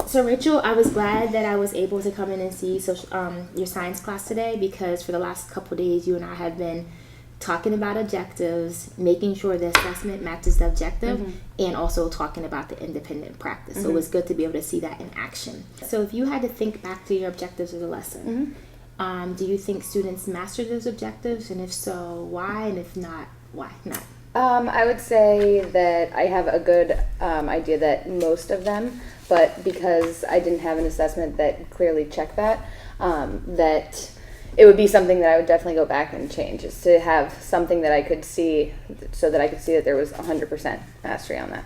So Rachel, I was glad that I was able to come in and see your science class today, because for the last couple of days you and I have been talking about objectives, making sure the assessment matches the objective, and also talking about the independent practice. So it was good to be able to see that in action. So if you had to think back to your objectives of the lesson, do you think students mastered those objectives? And if so, why? And if not, why not? I would say that I have a good idea that most of them, but because I didn't have an assessment that clearly checked that, that it would be something that I would definitely go back and change, is to have something that I could see, so that I could see that there was 100% mastery on that.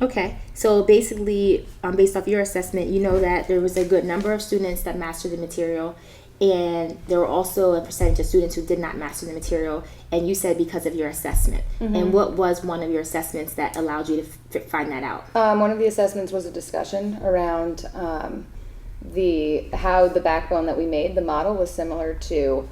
Okay, so basically, based off your assessment, you know that there was a good number of students that mastered the material, and there were also a percentage of students who did not master the material, and you said because of your assessment. And what was one of your assessments that allowed you to find that out? One of the assessments was a discussion around how the backbone that we made, the model, was similar to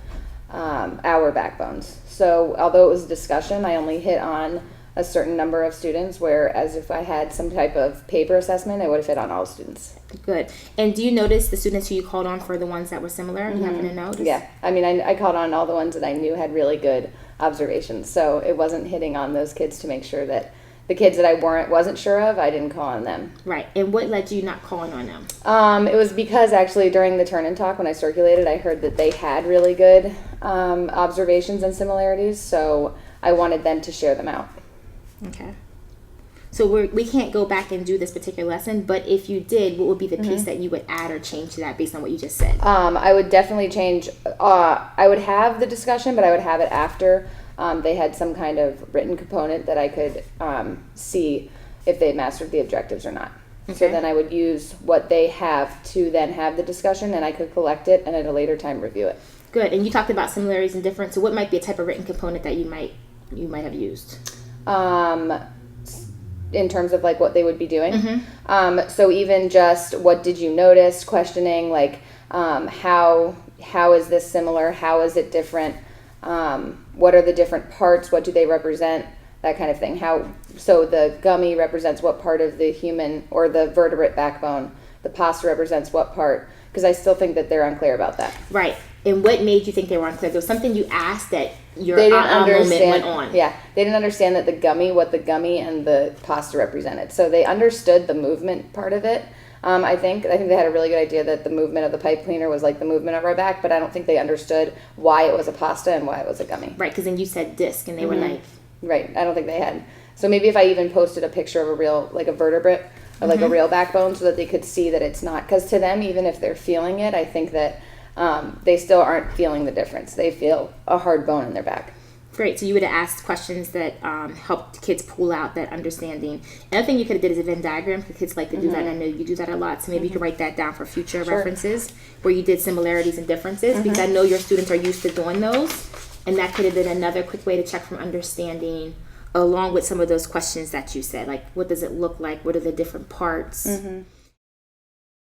our backbones. So although it was a discussion, I only hit on a certain number of students, whereas if I had some type of paper assessment, I would have hit on all students. Good. And do you notice the students who you called on for the ones that were similar? You happen to know? Yeah. I mean, I called on all the ones that I knew had really good observations. So it wasn't hitting on those kids to make sure that the kids that I wasn't sure of, I didn't call on them. Right. And what led you not calling on them? It was because actually during the turn-in talk when I circulated, I heard that they had really good observations and similarities. So I wanted them to share them out. Okay. So we can't go back and do this particular lesson, but if you did, what would be the piece that you would add or change to that based on what you just said? I would definitely change. I would have the discussion, but I would have it after they had some kind of written component that I could see if they mastered the objectives or not. Okay. So then I would use what they have to then have the discussion, and I could collect it and at a later time review it. Good. And you talked about similarities and difference. So what might be a type of written component that you might have used? In terms of like what they would be doing. So even just what did you notice, questioning like how is this similar, how is it different, what are the different parts, what do they represent, that kind of thing. So the gummy represents what part of the human or the vertebrate backbone, the pasta represents what part, because I still think that they're unclear about that. Right. And what made you think they were unclear? There was something you asked that your they didn't understand, moment went on. Yeah, they didn't understand that what the gummy and the pasta represented. So they understood the movement part of it. I think they had a really good idea that the movement of the pipe cleaner was like the movement of our back, but I don't think they understood why it was a pasta and why it was a gummy. Right, because then you said disc, and they were like... Right, I don't think they had. So maybe if I even posted a picture of a real, like a vertebrate, or like a real backbone, so that they could see that it's not, because to them, even if they're feeling it, I think that they still aren't feeling the difference. They feel a hard bone in their back. Great. So you would have asked questions that helped kids pull out that understanding. Another thing you could have did is a Venn diagram, because kids like to do that, and I know you do that a lot. So maybe you could write that down for future references, where you did similarities and differences, because I know your students are used to doing those, and that could have been another quick way to check from understanding, along with some of those questions that you said, like what does it look like, what are the different parts.